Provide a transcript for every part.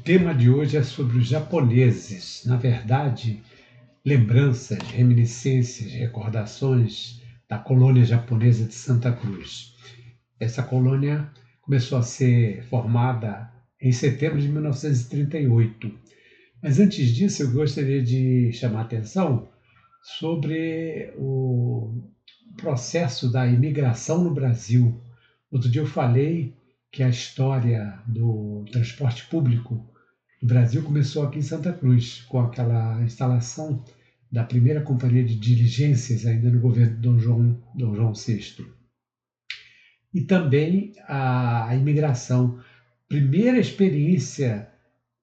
tema de hoje é sobre os japoneses. Na verdade, lembranças, reminiscências, recordações da colônia japonesa de Santa Cruz. Essa colônia começou a ser formada em setembro de 1938. Mas antes disso, eu gostaria de chamar a atenção sobre o processo da imigração no Brasil. Outro dia eu falei que a história do transporte público no Brasil começou aqui em Santa Cruz, com aquela instalação da primeira companhia de diligências, ainda no governo de Dom João VI. E também a imigração. Primeira experiência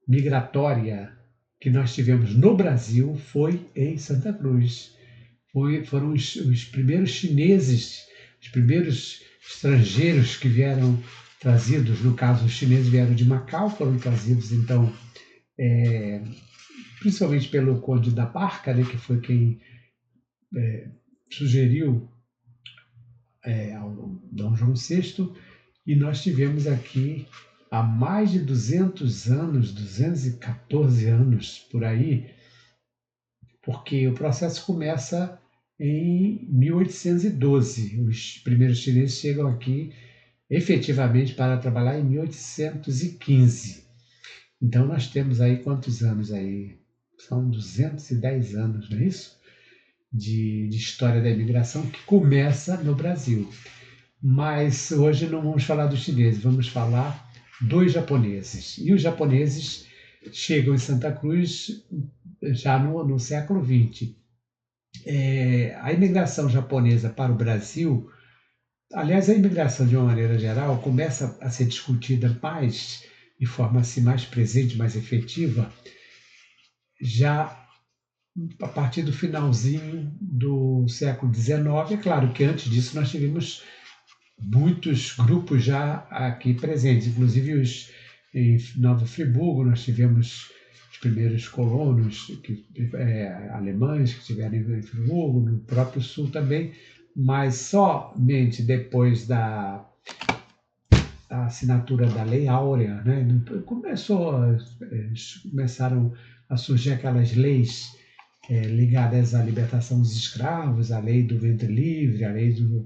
migratória que nós tivemos no Brasil foi em Santa Cruz. Foram os primeiros chineses, os primeiros estrangeiros que vieram trazidos, no caso os chineses vieram de Macau, foram trazidos então principalmente pelo Conde da Barca, né, que foi quem sugeriu ao Dom João VI, e nós tivemos aqui há mais de 200 anos, 214 anos por aí, porque o processo começa em 1812. Os primeiros chineses chegam aqui efetivamente para trabalhar em 1815. Então nós temos aí quantos anos aí? São 210 anos, não é isso? De história da imigração que começa no Brasil. Mas hoje não vamos falar dos chineses, vamos falar dos japoneses. E os japoneses chegam em Santa Cruz já no século XX. A imigração japonesa para o Brasil, aliás, a imigração de uma maneira geral começa a ser discutida mais, de forma assim, mais presente, mais efetiva, já a partir do finalzinho do século XIX. É claro que antes disso nós tivemos muitos grupos já aqui presentes, inclusive em Nova Friburgo nós tivemos os primeiros colonos alemães que estiveram em Friburgo, no próprio sul também, mas somente depois da assinatura da Lei Áurea, né, começaram a surgir aquelas leis ligadas à libertação dos escravos, a lei do ventre livre, a lei do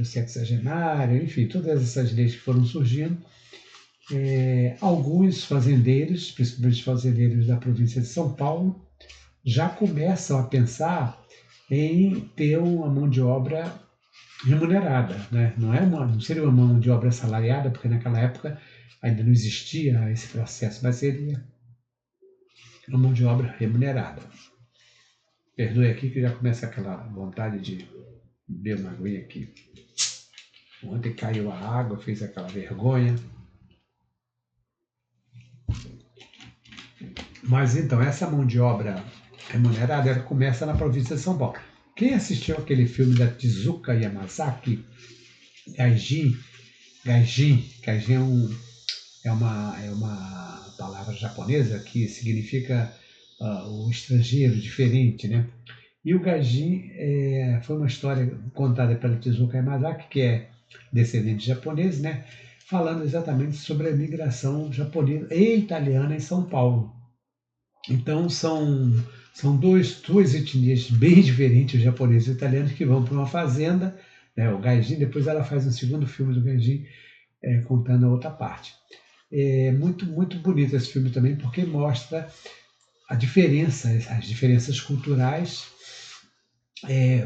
sexagenário, enfim, todas essas leis que foram surgindo. Alguns fazendeiros, principalmente fazendeiros da província de São Paulo, já começam a pensar em ter uma mão de obra remunerada, né? Não seria uma mão de obra assalariada, porque naquela época ainda não existia esse processo, mas seria uma mão de obra remunerada. Perdoe aqui que já começa aquela vontade de beber uma aguinha aqui. Ontem caiu a água, fez aquela vergonha. Mas então, essa mão de obra remunerada, ela começa na província de São Paulo. Quem assistiu aquele filme da Tezuka Yamazaki, Gaijin é uma palavra japonesa que significa o estrangeiro, diferente, né? E o Gaijin foi uma história contada pela Tezuka Yamazaki, que é descendente de japonês, né? Falando exatamente sobre a migração japonesa e italiana em São Paulo. Então são duas etnias bem diferentes, os japoneses e os italianos, que vão para uma fazenda, né? O Gaijin, depois ela faz um segundo filme do Gaijin contando a outra parte. É muito, muito bonito esse filme também, porque mostra as diferenças culturais.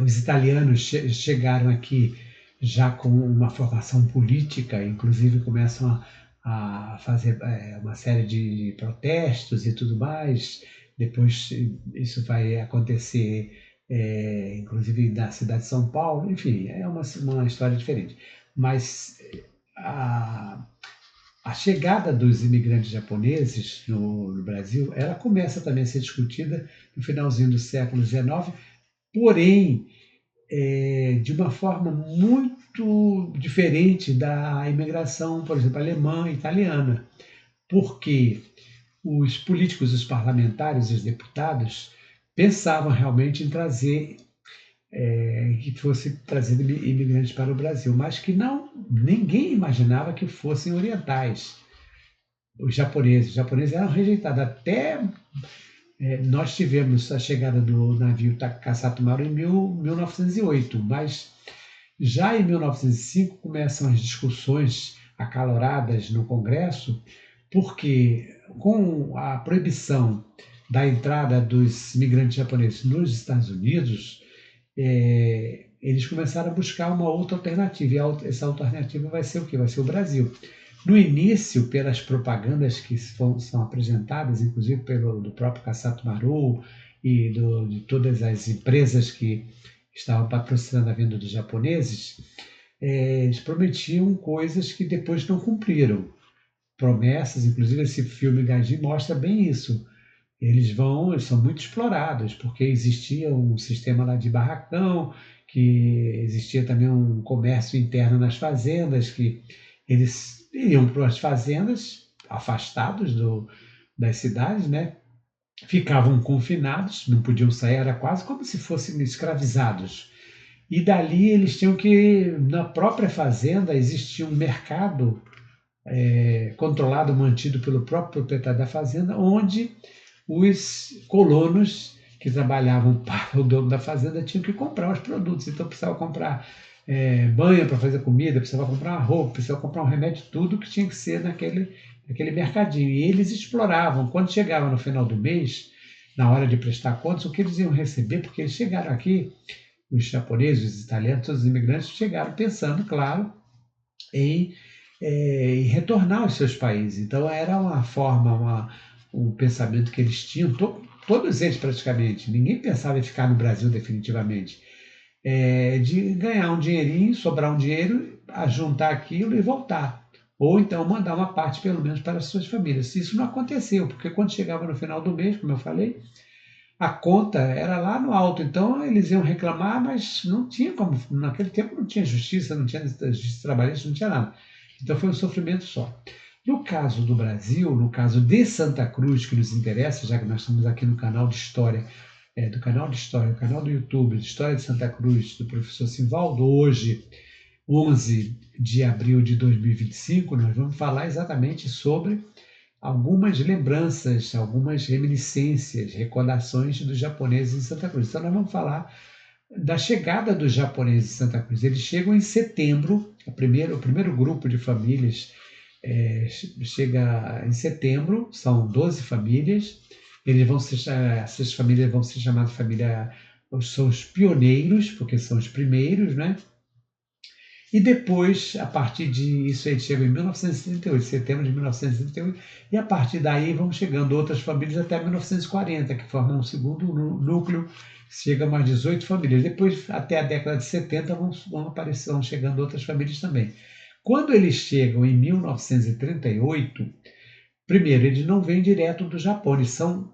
Os italianos chegaram aqui já com uma formação política, inclusive começam a fazer uma série de protestos e tudo mais. Depois isso vai acontecer, inclusive na cidade de São Paulo. Enfim, é uma história diferente. Mas a chegada dos imigrantes japoneses no Brasil, ela começa também a ser discutida no finalzinho do século XIX, porém, de uma forma muito diferente da imigração, por exemplo, alemã e italiana, porque os políticos, os parlamentares, os deputados pensavam realmente em trazer, que fosse trazido imigrantes para o Brasil, mas que ninguém imaginava que fossem orientais. Os japoneses eram rejeitados. Até nós tivemos a chegada do navio Takasato Maru em 1908, mas já em 1905 começam as discussões acaloradas no Congresso, porque com a proibição da entrada dos imigrantes japoneses nos Estados Unidos, eles começaram a buscar uma outra alternativa, e essa alternativa vai ser o quê? Vai ser o Brasil. No início, pelas propagandas que são apresentadas, inclusive do próprio Kassato Maru e de todas as empresas que estavam patrocinando a vinda dos japoneses, eles prometiam coisas que depois não cumpriram. Promessas, inclusive esse filme Gaji mostra bem isso. Eles são muito explorados, porque existia um sistema lá de barracão, que existia também um comércio interno nas fazendas, que eles iriam para as fazendas, afastados das cidades, né? Ficavam confinados, não podiam sair, era quase como se fossem escravizados. E dali eles tinham que, na própria fazenda, existia um mercado controlado, mantido pelo próprio proprietário da fazenda, onde os colonos que trabalhavam para o dono da fazenda tinham que comprar os produtos. Então precisava comprar banha para fazer comida, precisava comprar uma roupa, precisava comprar um remédio, tudo que tinha que ser naquele mercadinho. E eles exploravam. Quando chegava no final do mês, na hora de prestar contas, o que eles iam receber, porque eles chegaram aqui, os japoneses, os italianos, todos os imigrantes chegaram pensando, claro, em retornar aos seus países. Então era uma forma, um pensamento que eles tinham, todos eles praticamente, ninguém pensava em ficar no Brasil definitivamente, de ganhar um dinheirinho, sobrar um dinheiro, juntar aquilo e voltar. Ou então mandar uma parte, pelo menos, para as suas famílias. Isso não aconteceu, porque quando chegava no final do mês, como eu falei, a conta era lá no alto, então eles iam reclamar, mas não tinha como, naquele tempo não tinha justiça, não tinha justiça trabalhista, não tinha nada. Então foi um sofrimento só. No caso do Brasil, no caso de Santa Cruz, que nos interessa, já que nós estamos aqui no canal de História, o canal do YouTube de História de Santa Cruz, do professor Simvaldo, hoje, 11 de abril de 2025, nós vamos falar exatamente sobre algumas lembranças, algumas reminiscências, recordações dos japoneses em Santa Cruz. Então nós vamos falar da chegada dos japoneses em Santa Cruz. Eles chegam em setembro, o primeiro grupo de famílias chega em setembro, são 12 famílias. Essas famílias vão ser chamadas são os pioneiros, porque são os primeiros, né? E depois, a partir disso, eles chegam em 1938, setembro de 1938, e a partir daí vão chegando outras famílias até 1940, que formam um segundo núcleo, chega a mais 18 famílias. Depois, até a década de 70, vão chegando outras famílias também. Quando eles chegam em 1938, primeiro, eles não vêm direto do Japão, eles são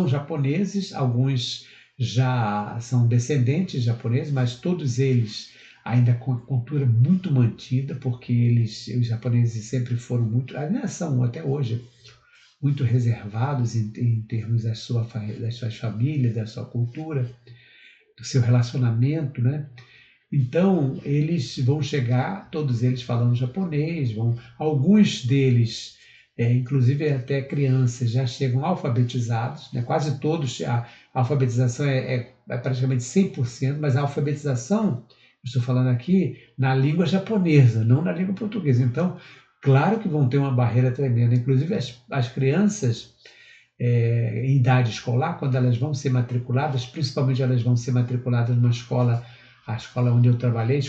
japoneses, alguns já são descendentes japoneses, mas todos eles ainda com a cultura muito mantida, porque os japoneses sempre foram muito, ainda são até hoje, muito reservados em termos das suas famílias, da sua cultura, do seu relacionamento, né? Então, eles vão chegar, todos eles falando japonês, alguns deles, inclusive até crianças, já chegam alfabetizados, né? Quase todos, a alfabetização é praticamente 100%, mas a alfabetização, estou falando aqui, na língua japonesa, não na língua portuguesa. Então, claro que vão ter uma barreira tremenda. Inclusive, as crianças em idade escolar, quando elas vão ser matriculadas, principalmente elas vão ser matriculadas numa escola, a escola onde eu trabalhei,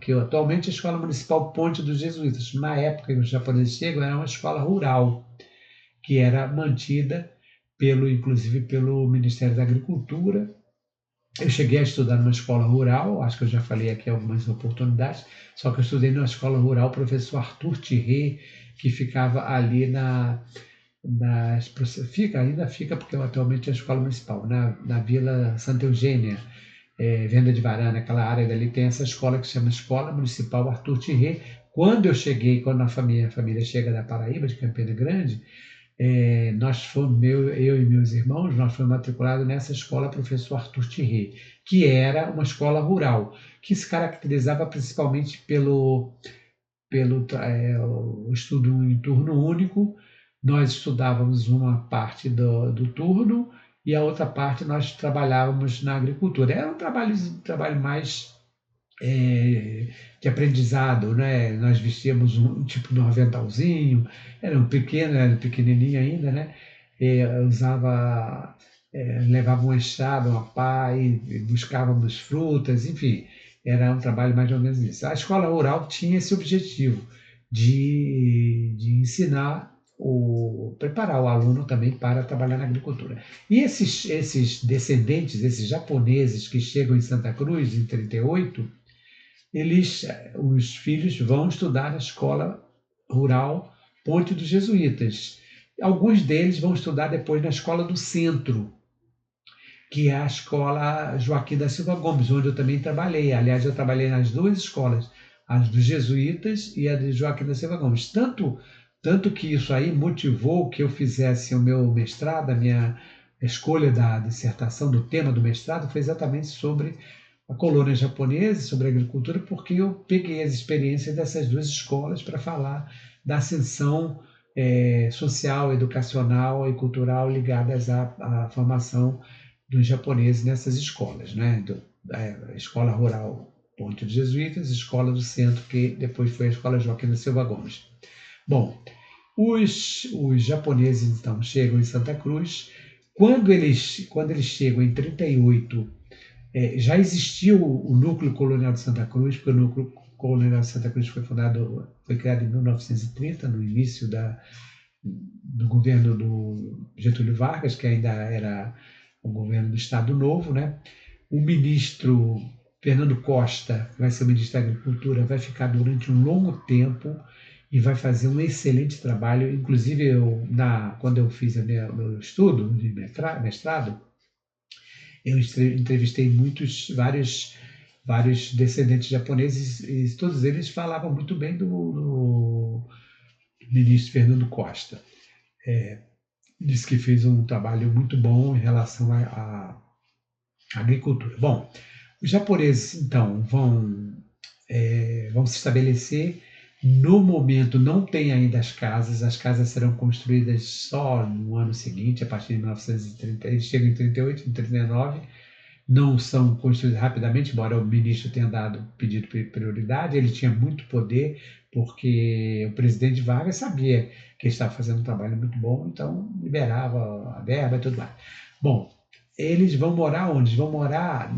que atualmente é a Escola Municipal Ponte dos Jesuítas. Na época que os japoneses chegam, era uma escola rural, que era mantida inclusive pelo Ministério da Agricultura. Eu cheguei a estudar numa escola rural, acho que eu já falei aqui algumas oportunidades, só que eu estudei numa escola rural, professor Arthur Thierry, que ficava ali ainda fica, porque atualmente é a escola municipal, na Vila Santa Eugênia, Venda de Varana, aquela área dali, tem essa escola que se chama Escola Municipal Arthur Thierry. Quando a família chega da Paraíba, de Campina Grande, eu e meus irmãos, nós fomos matriculados nessa escola Professor Arthur Thierry, que era uma escola rural, que se caracterizava principalmente pelo o estudo em turno único, nós estudávamos uma parte do turno e a outra parte nós trabalhávamos na agricultura. Era um trabalho mais de aprendizado, né? Nós vestíamos um tipo de um aventalzinho, era pequenininho ainda, né? Usava, levava uma enxada, uma pá e buscávamos frutas, enfim, era um trabalho mais ou menos isso. A escola rural tinha esse objetivo de ensinar preparar o aluno também para trabalhar na agricultura. E esses descendentes, esses japoneses que chegam em Santa Cruz em 38, os filhos vão estudar na escola rural Ponte dos Jesuítas. Alguns deles vão estudar depois na escola do centro, que é a escola Joaquim da Silva Gomes, onde eu também trabalhei. Aliás, eu trabalhei nas duas escolas, a dos jesuítas e a de Joaquim da Silva Gomes. Tanto que isso aí motivou que eu fizesse o meu mestrado, a minha escolha da dissertação, do tema do mestrado, foi exatamente sobre a colônia japonesa, sobre a agricultura, porque eu peguei as experiências dessas duas escolas para falar da ascensão social, educacional e cultural ligadas à formação dos japoneses nessas escolas, né? Escola Rural Ponte dos Jesuítas, Escola do Centro, que depois foi a Escola Joaquim da Silva Gomes. Bom, os japoneses então chegam em Santa Cruz. Quando eles chegam em 38, já existia o núcleo colonial de Santa Cruz, porque o núcleo colonial de Santa Cruz foi criado em 1930, no início do governo do Getúlio Vargas, que ainda era o governo do Estado Novo, né? O ministro Fernando Costa, que vai ser o ministro da Agricultura, vai ficar durante um longo tempo e vai fazer um excelente trabalho. Inclusive, quando eu fiz o meu estudo de mestrado, eu entrevistei vários descendentes japoneses e todos eles falavam muito bem do ministro Fernando Costa. Disse que fez um trabalho muito bom em relação à agricultura. Bom, os japoneses, então, vão se estabelecer. No momento, não tem ainda as casas serão construídas só no ano seguinte, a partir de 1930. Eles chegam em 38, em 39, não são construídas rapidamente, embora o ministro tenha pedido prioridade. Ele tinha muito poder, porque o presidente Vargas sabia que ele estava fazendo um trabalho muito bom, então liberava a verba e tudo mais. Bom, eles vão morar onde? Eles vão morar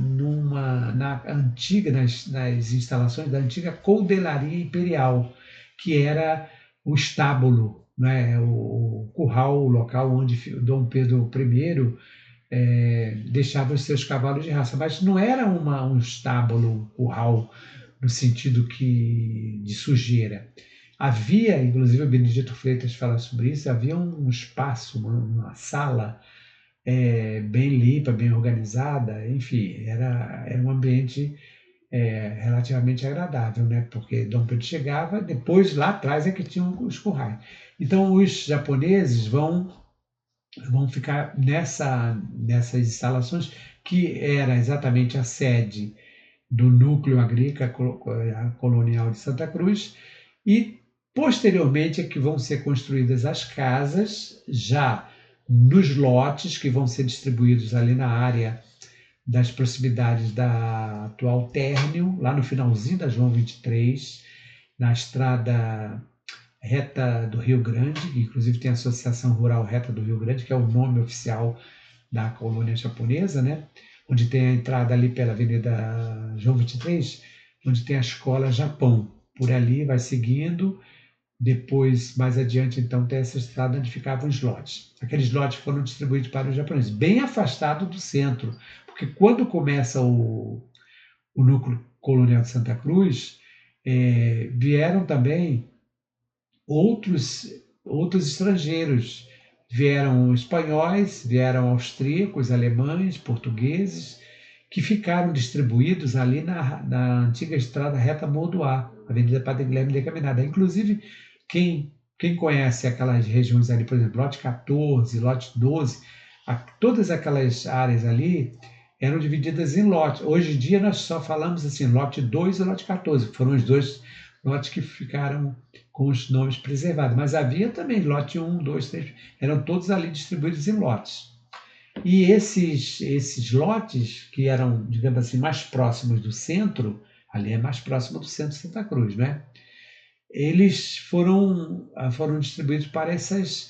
nas instalações da antiga Coldelaria Imperial, que era o estábulo, né? O curral, o local onde Dom Pedro I deixava os seus cavalos de raça. Mas não era um estábulo, um curral, no sentido de sujeira. Havia, inclusive o Benedito Freitas fala sobre isso, havia um espaço, uma sala bem limpa, bem organizada, enfim, era um ambiente relativamente agradável, né? Porque Dom Pedro chegava, depois lá atrás é que tinham os currais. Então os japoneses vão ficar nessas instalações, que era exatamente a sede do núcleo agrícola colonial de Santa Cruz, e posteriormente é que vão ser construídas as casas, já nos lotes que vão ser distribuídos ali na área das proximidades da atual Término, lá no finalzinho da João 23, na estrada Reta do Rio Grande, que inclusive tem a Associação Rural Reta do Rio Grande, que é o nome oficial da colônia japonesa, né? Onde tem a entrada ali pela Avenida João 23, onde tem a Escola Japão. Por ali vai seguindo, depois, mais adiante, então, tem essa estrada onde ficavam os lotes. Aqueles lotes foram distribuídos para os japoneses, bem afastado do centro, porque quando começa o núcleo colonial de Santa Cruz, vieram também outros estrangeiros. Vieram espanhóis, vieram austríacos, alemães, portugueses, que ficaram distribuídos ali na antiga estrada Reta Moldoá, Avenida Padre Guilherme de Caminada. Inclusive, quem conhece aquelas regiões ali, por exemplo, lote 14, lote 12, todas aquelas áreas ali eram divididas em lotes. Hoje em dia nós só falamos assim, lote 2 e lote 14, que foram os dois lotes que ficaram com os nomes preservados. Mas havia também lote 1, 2, 3, eram todos ali distribuídos em lotes. E esses lotes, que eram, digamos assim, mais próximos do centro, ali é mais próximo do centro de Santa Cruz, né? Eles foram distribuídos para esses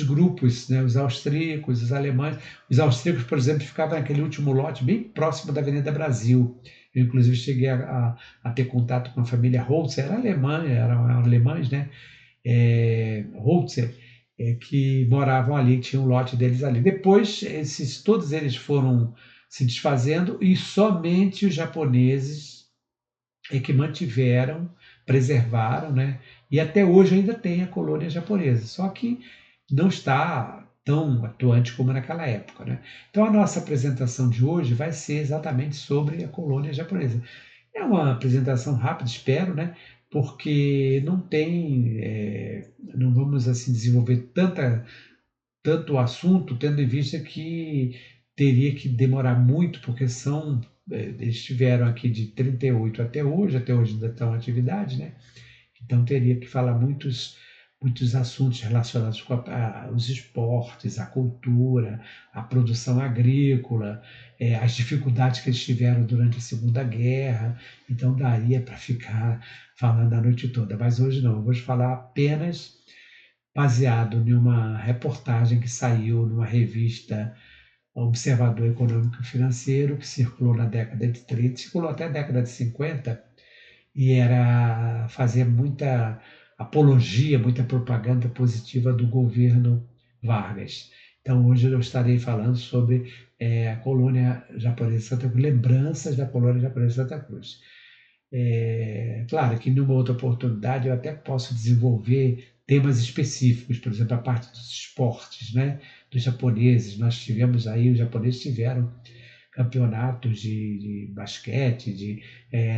grupos, né? Os austríacos, os alemães. Os austríacos, por exemplo, ficavam naquele último lote, bem próximo da Avenida Brasil. Eu, inclusive, cheguei a ter contato com a família Holzer, era alemã, eram alemães, né? Holzer, que moravam ali, tinha um lote deles ali. Depois, todos eles foram se desfazendo e somente os japoneses que mantiveram, preservaram, né? E até hoje ainda tem a colônia japonesa, só que não está tão atuante como naquela época, né? Então a nossa apresentação de hoje vai ser exatamente sobre a colônia japonesa. É uma apresentação rápida, espero, né? Porque não vamos assim desenvolver tanto assunto, tendo em vista que teria que demorar muito, porque eles estiveram aqui de 38 até hoje ainda estão em atividade, né? Então teria que falar muitos assuntos relacionados com os esportes, a cultura, a produção agrícola, as dificuldades que eles tiveram durante a Segunda Guerra. Então daria para ficar falando a noite toda. Mas hoje não, eu vou falar apenas baseado em uma reportagem que saiu numa revista Observador Econômico e Financeiro, que circulou na década de 30, circulou até a década de 50, e era fazer muita apologia, muita propaganda positiva do governo Vargas. Então, hoje eu estarei falando sobre a colônia japonesa de Santa Cruz, lembranças da colônia japonesa de Santa Cruz. Claro que numa outra oportunidade eu até posso desenvolver temas específicos, por exemplo, a parte dos esportes, né, dos japoneses. Os japoneses tiveram campeonatos de basquete,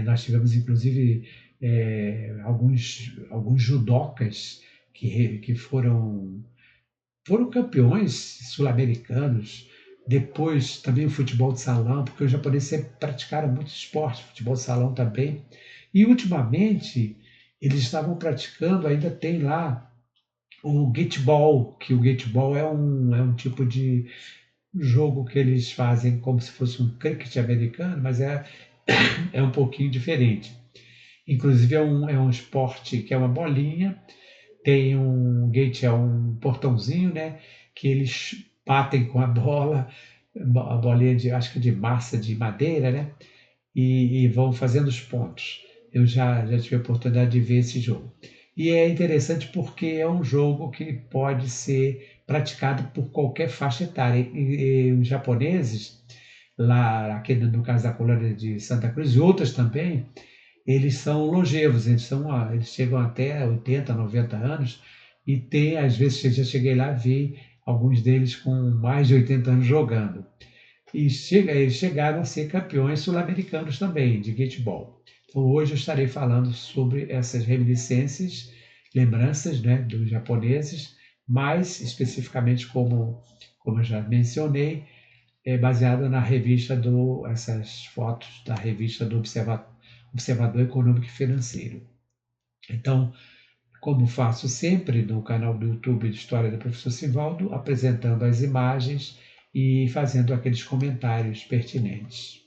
nós tivemos inclusive alguns judocas que foram campeões sul-americanos. Depois também o futebol de salão, porque os japoneses sempre praticaram muito esporte, futebol de salão também. E ultimamente eles estavam praticando, ainda tem lá o gateball, que o gateball é um tipo de jogo que eles fazem como se fosse um cricket americano, mas é um pouquinho diferente. Inclusive é um esporte que é uma bolinha, tem um gate, é um portãozinho, né? Que eles batem com a bola, a bolinha acho que de massa de madeira, né? E vão fazendo os pontos. Eu já tive a oportunidade de ver esse jogo. E é interessante porque é um jogo que pode ser praticado por qualquer faixa etária. E os japoneses, lá, aqui no caso da colônia de Santa Cruz e outras também, eles são longevos, eles chegam até 80, 90 anos e tem, às vezes, eu já cheguei lá a ver alguns deles com mais de 80 anos jogando. E eles chegaram a ser campeões sul-americanos também, de gateball. Então, hoje eu estarei falando sobre essas reminiscências, lembranças, né, dos japoneses, mais especificamente, como eu já mencionei, baseado na essas fotos da revista do Observador Econômico e Financeiro. Então, como faço sempre no canal do YouTube de História do Professor Sivaldo, apresentando as imagens e fazendo aqueles comentários pertinentes.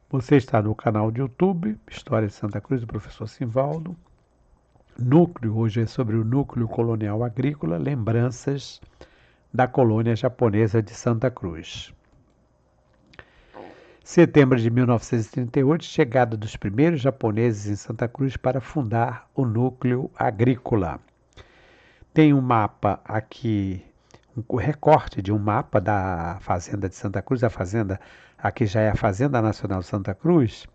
Você está no canal do YouTube, História de Santa Cruz, do professor Sivaldo. Núcleo, hoje é sobre o núcleo colonial agrícola, lembranças da colônia japonesa de Santa Cruz. Setembro de 1938, chegada dos primeiros japoneses em Santa Cruz para fundar o núcleo agrícola. Tem um mapa aqui, um recorte de um mapa da fazenda de Santa Cruz, a fazenda, aqui já é a Fazenda Nacional de Santa Cruz.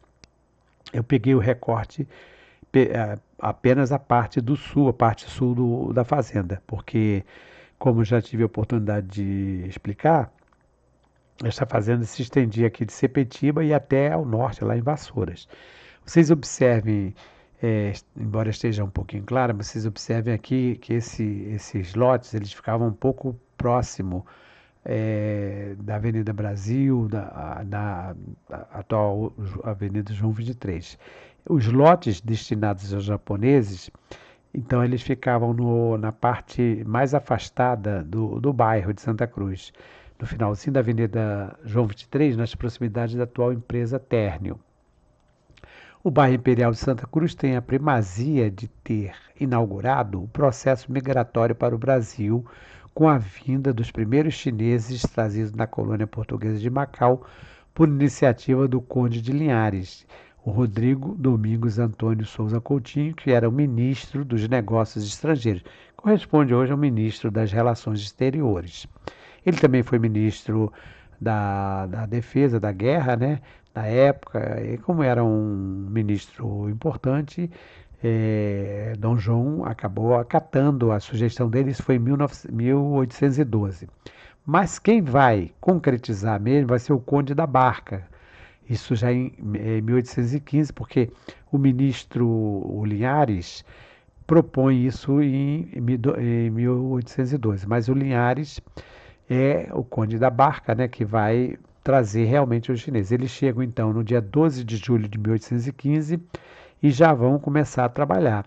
Eu peguei o recorte apenas a parte sul da fazenda, porque, como já tive a oportunidade de explicar, Esta fazenda se estendia aqui de Sepetiba e até ao norte, lá em Vassouras. Vocês observem, embora esteja um pouquinho claro, vocês observem aqui que esses lotes eles ficavam um pouco próximo da Avenida Brasil, da atual Avenida João 23. Os lotes destinados aos japoneses, então eles ficavam na parte mais afastada do bairro de Santa Cruz, no finalzinho da Avenida João 23, nas proximidades da atual empresa Térnio. O bairro Imperial de Santa Cruz tem a primazia de ter inaugurado o processo migratório para o Brasil, com a vinda dos primeiros chineses trazidos na colônia portuguesa de Macau por iniciativa do Conde de Linhares, o Rodrigo Domingos Antônio Souza Coutinho, que era o ministro dos Negócios Estrangeiros, corresponde hoje ao ministro das Relações Exteriores. Ele também foi ministro da Defesa, da Guerra, né? Na época, e como era um ministro importante, Dom João acabou acatando a sugestão dele, isso foi em 1812. Mas quem vai concretizar mesmo vai ser o Conde da Barca, isso já em 1815, porque o ministro Linhares propõe isso em 1812, mas o Linhares é o Conde da Barca, né, que vai trazer realmente os chineses. Eles chegam então no dia 12 de julho de 1815 e já vão começar a trabalhar.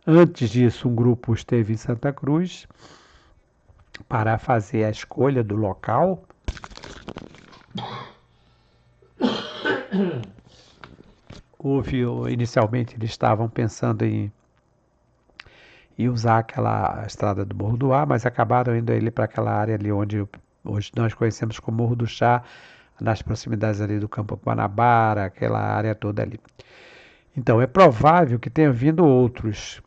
Antes disso, um grupo esteve em Santa Cruz para fazer a escolha do local. Inicialmente eles estavam pensando em usar aquela estrada do Morro do Ar, mas acabaram indo ele para aquela área ali onde hoje nós conhecemos como Morro do Chá, nas proximidades ali do Campo Guanabara, aquela área toda ali. Então, é provável que tenha vindo outros.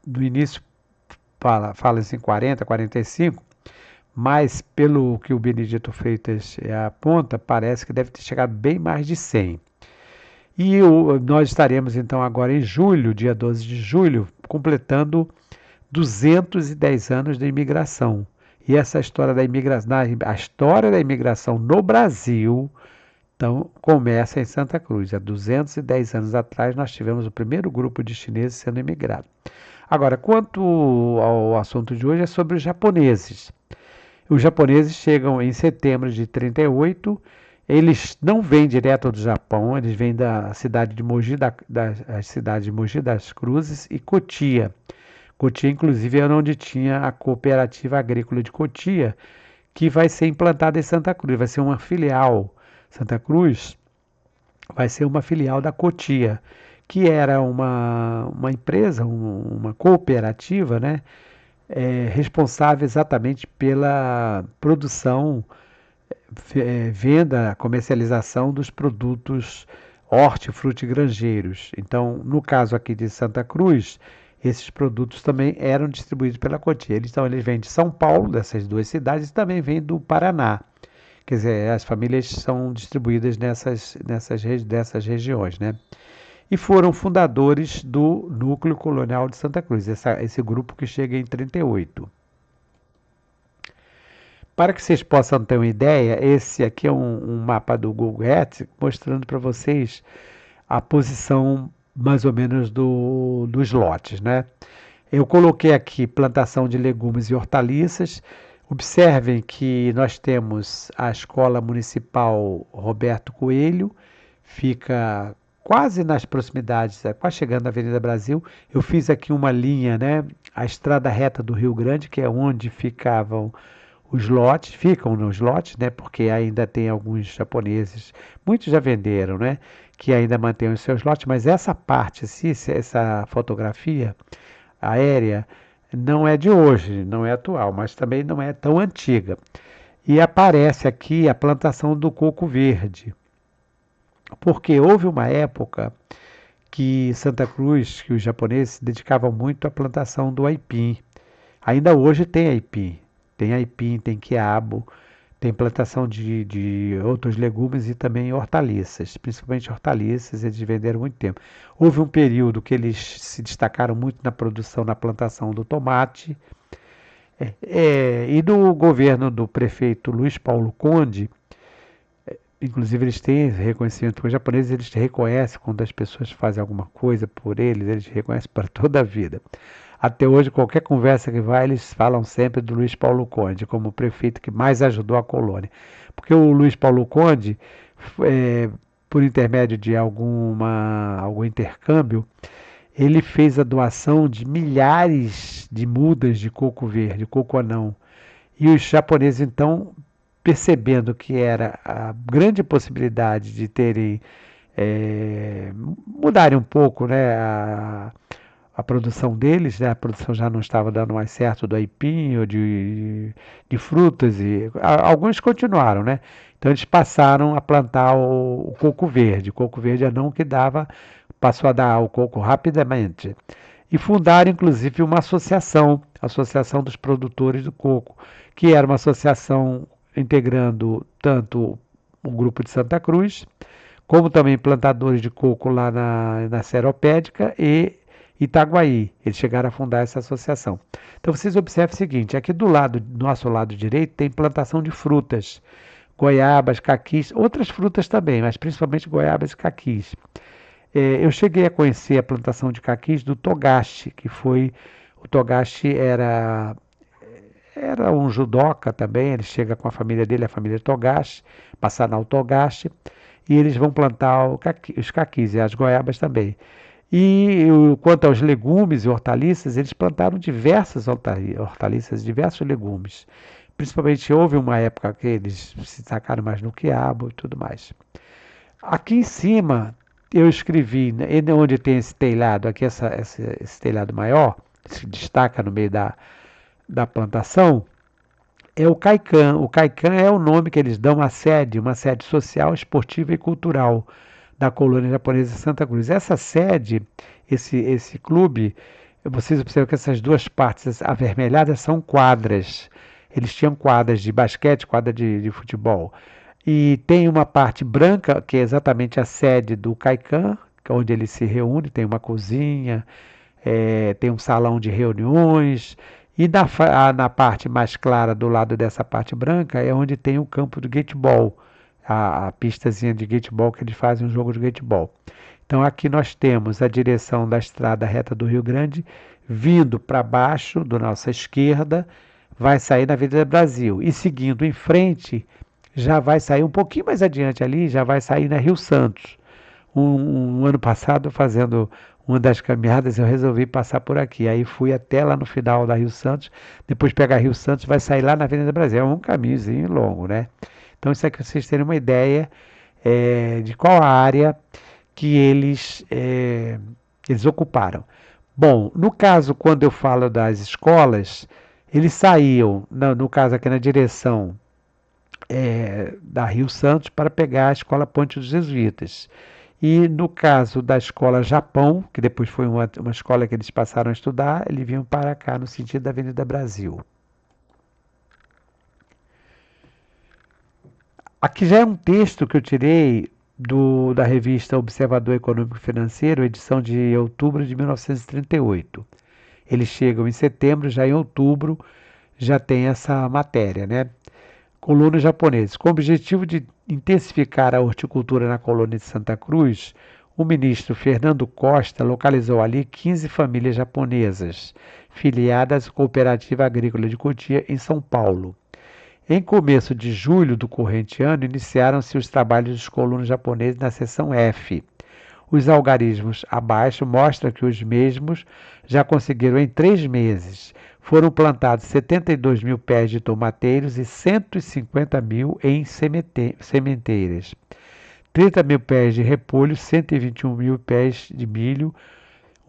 Do início fala-se em 40, 45, mas pelo que o Benedito Freitas aponta, parece que deve ter chegado bem mais de 100. E nós estaremos então agora em julho, dia 12 de julho, completando 210 anos da imigração. E essa história da imigração, a história da imigração no Brasil, então, começa em Santa Cruz. Há 210 anos atrás, nós tivemos o primeiro grupo de chineses sendo imigrado. Agora, quanto ao assunto de hoje, é sobre os japoneses. Os japoneses chegam em setembro de 38. Eles não vêm direto do Japão, eles vêm da cidade de Mogi, das cidades de Mogi das Cruzes e Cotia. Cotia, inclusive, era onde tinha a Cooperativa Agrícola de Cotia, que vai ser implantada em Santa Cruz, vai ser uma filial. Santa Cruz vai ser uma filial da Cotia, que era uma empresa, uma cooperativa, né, responsável exatamente pela produção, venda, comercialização dos produtos hortifrutigranjeiros. Então, no caso aqui de Santa Cruz, esses produtos também eram distribuídos pela Cotia. Então, eles vêm de São Paulo, dessas duas cidades, e também vêm do Paraná. Quer dizer, as famílias são distribuídas dessas regiões, né? E foram fundadores do Núcleo Colonial de Santa Cruz, esse grupo que chega em 38. Para que vocês possam ter uma ideia, esse aqui é um mapa do Google Earth mostrando para vocês a posição mais ou menos dos lotes, né? Eu coloquei aqui plantação de legumes e hortaliças. Observem que nós temos a Escola Municipal Roberto Coelho, fica quase nas proximidades, quase chegando à Avenida Brasil. Eu fiz aqui uma linha, né? A estrada reta do Rio Grande, que é onde ficam os lotes, né? Porque ainda tem alguns japoneses, muitos já venderam, né? Que ainda mantêm os seus lotes, mas essa parte, essa fotografia aérea, não é de hoje, não é atual, mas também não é tão antiga. E aparece aqui a plantação do coco verde, porque houve uma época que Santa Cruz, que os japoneses se dedicavam muito à plantação do aipim. Ainda hoje tem aipim, tem quiabo, tem plantação de outros legumes e também hortaliças, principalmente hortaliças, eles venderam muito tempo. Houve um período que eles se destacaram muito na produção, na plantação do tomate, E no governo do prefeito Luiz Paulo Conde, inclusive eles têm reconhecimento, porque os japoneses eles reconhecem quando as pessoas fazem alguma coisa por eles reconhecem para toda a vida. Até hoje, qualquer conversa que vai, eles falam sempre do Luiz Paulo Conde como o prefeito que mais ajudou a colônia. Porque o Luiz Paulo Conde, é, por intermédio de algum intercâmbio, ele fez a doação de milhares de mudas de coco verde, coco anão. E os japoneses, então, percebendo que era a grande possibilidade de terem, é, mudarem um pouco, né, a produção deles, né, a produção já não estava dando mais certo do aipim ou de frutas, e alguns continuaram, né? Então eles passaram a plantar o coco verde anão que dava, passou a dar o coco rapidamente. E fundaram inclusive uma associação, a Associação dos Produtores do Coco, que era uma associação integrando tanto o grupo de Santa Cruz, como também plantadores de coco lá na Seropédica e Itaguaí. Eles chegaram a fundar essa associação. Então vocês observem o seguinte: aqui do nosso lado direito tem plantação de frutas, goiabas, caquis, outras frutas também, mas principalmente goiabas e caquis. Eu cheguei a conhecer a plantação de caquis do Togashi, que foi o Togashi era um judoca também, ele chega com a família dele, a família Togashi, Passanal Togashi, e eles vão plantar os caquis e as goiabas também. E quanto aos legumes e hortaliças, eles plantaram diversas hortaliças, diversos legumes. Principalmente houve uma época que eles se destacaram mais no quiabo e tudo mais. Aqui em cima eu escrevi, né, onde tem esse telhado, aqui esse telhado maior, se destaca no meio da plantação, é o Caican. O Caican é o nome que eles dão à sede, uma sede social, esportiva e cultural da colônia japonesa de Santa Cruz. Essa sede, esse clube, vocês observam que essas duas partes avermelhadas são quadras. Eles tinham quadras de basquete, quadra de futebol. E tem uma parte branca, que é exatamente a sede do Caican, onde ele se reúne, tem uma cozinha, tem um salão de reuniões. E na parte mais clara, do lado dessa parte branca, é onde tem o campo do gateball, a pistazinha de gateball que eles fazem um jogo de gateball. Então aqui nós temos a direção da estrada reta do Rio Grande, vindo para baixo, da nossa esquerda, vai sair na Avenida Brasil. E seguindo em frente, já vai sair um pouquinho mais adiante ali, já vai sair na Rio Santos. Um ano passado, fazendo uma das caminhadas, eu resolvi passar por aqui. Aí fui até lá no final da Rio Santos, depois pegar Rio Santos, vai sair lá na Avenida Brasil. É um caminhozinho longo, né? Então isso é que vocês terem uma ideia de qual a área que eles ocuparam. Bom, no caso, quando eu falo das escolas, eles saíam, no caso aqui na direção da Rio Santos, para pegar a Escola Ponte dos Jesuítas. E no caso da escola Japão, que depois foi uma escola que eles passaram a estudar, eles vinham para cá no sentido da Avenida Brasil. Aqui já é um texto que eu tirei da revista Observador Econômico e Financeiro, edição de outubro de 1938. Eles chegam em setembro, já em outubro já tem essa matéria, né? Colonos japoneses. Com o objetivo de intensificar a horticultura na colônia de Santa Cruz, o ministro Fernando Costa localizou ali 15 famílias japonesas, filiadas à Cooperativa Agrícola de Cotia, em São Paulo. Em começo de julho do corrente ano, iniciaram-se os trabalhos dos colonos japoneses na seção F. Os algarismos abaixo mostram que os mesmos já conseguiram em 3 meses. Foram plantados 72 mil pés de tomateiros e 150 mil em sementeiras. 30 mil pés de repolho, 121 mil pés de milho,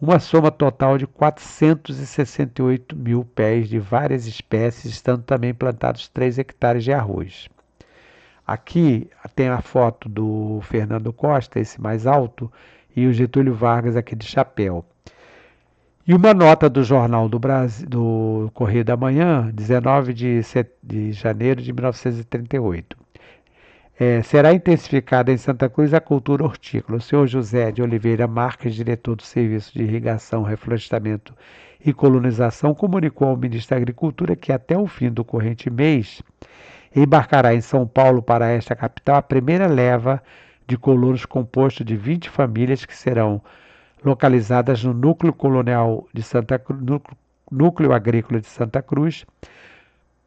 uma soma total de 468 mil pés de várias espécies, estando também plantados 3 hectares de arroz. Aqui tem a foto do Fernando Costa, esse mais alto, e o Getúlio Vargas aqui de chapéu. E uma nota do Jornal do Brasil, do Correio da Manhã, 19 de janeiro de 1938. Será intensificada em Santa Cruz a cultura hortícola. O senhor José de Oliveira Marques, diretor do Serviço de Irrigação, Reflorestamento e Colonização, comunicou ao ministro da Agricultura que até o fim do corrente mês embarcará em São Paulo para esta capital a primeira leva de colonos composto de 20 famílias que serão localizadas no núcleo colonial de núcleo agrícola de Santa Cruz,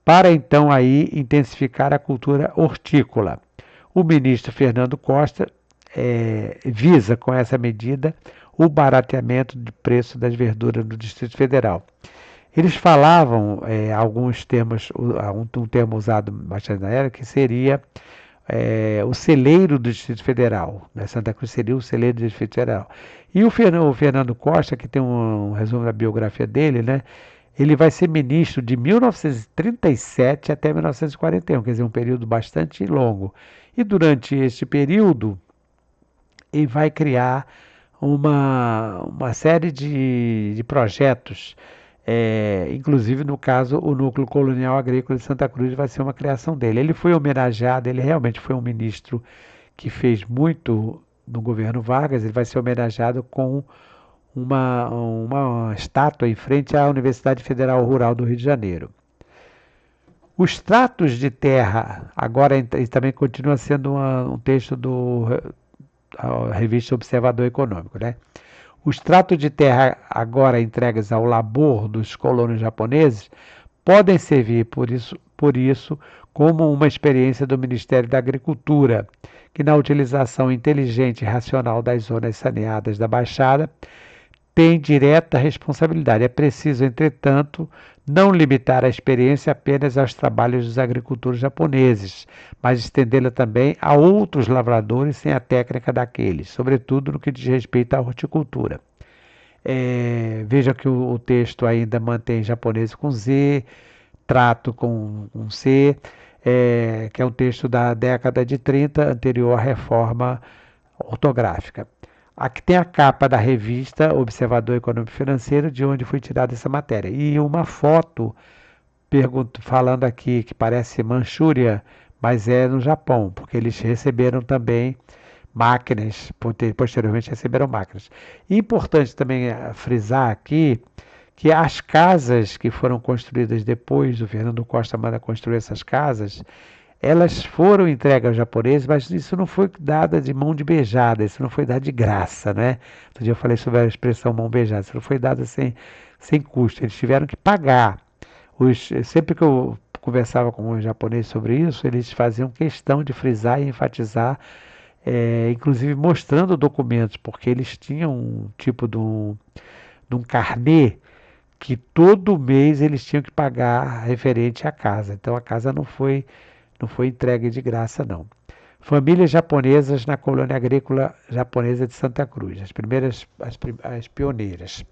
para então aí intensificar a cultura hortícola. O ministro Fernando Costa visa com essa medida o barateamento de preço das verduras no Distrito Federal. Eles falavam alguns termos, um termo usado bastante na era, que seria o celeiro do Distrito Federal. Né? Santa Cruz seria o celeiro do Distrito Federal. E o Fernando Costa, que tem um resumo da biografia dele, né? Ele vai ser ministro de 1937 até 1941, quer dizer, um período bastante longo. E durante este período, ele vai criar uma série de projetos, inclusive no caso o Núcleo Colonial Agrícola de Santa Cruz vai ser uma criação dele. Ele foi homenageado, ele realmente foi um ministro que fez muito no governo Vargas, ele vai ser homenageado com uma estátua em frente à Universidade Federal Rural do Rio de Janeiro. Os tratos de terra, agora também continua sendo um texto da revista Observador Econômico, né? Os tratos de terra agora entregues ao labor dos colonos japoneses podem servir, por isso, como uma experiência do Ministério da Agricultura, que na utilização inteligente e racional das zonas saneadas da Baixada tem direta responsabilidade. É preciso, entretanto, não limitar a experiência apenas aos trabalhos dos agricultores japoneses, mas estendê-la também a outros lavradores sem a técnica daqueles, sobretudo no que diz respeito à horticultura. Veja que o texto ainda mantém japonês com Z, trato com C, que é um texto da década de 30, anterior à reforma ortográfica. Aqui tem a capa da revista Observador Econômico Financeiro, de onde foi tirada essa matéria. E uma foto falando aqui que parece Manchúria, mas é no Japão, porque eles receberam também máquinas, posteriormente receberam máquinas. E importante também frisar aqui que as casas que foram construídas depois, o Fernando Costa manda construir essas casas, elas foram entregues aos japoneses, mas isso não foi dado de mão de beijada, isso não foi dado de graça, né? Outro dia eu falei sobre a expressão mão beijada, isso não foi dado sem custo, eles tiveram que pagar. Sempre que eu conversava com os japoneses sobre isso, eles faziam questão de frisar e enfatizar, inclusive mostrando documentos, porque eles tinham um tipo de um carnê que todo mês eles tinham que pagar referente à casa. Então a casa não foi entregue de graça, não. Famílias japonesas na colônia agrícola japonesa de Santa Cruz, as pioneiras.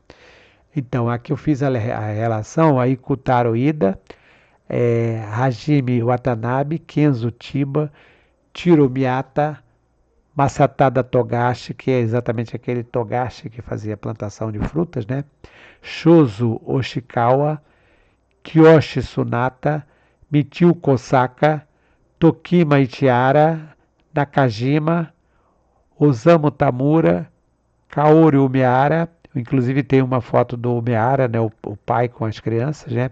Então, aqui eu fiz a relação, aí Kutaro Ida, Hajime Watanabe, Kenzo Chiba, Tiro Miyata, Masatada Togashi, que é exatamente aquele Togashi que fazia plantação de frutas, né? Shozo Oshikawa, Kiyoshi Sunata, Michio Kosaka, Tokima Ichiara, Nakajima, Osamu Tamura, Kaori Umehara, inclusive tem uma foto do Umehara, né, o pai com as crianças, né?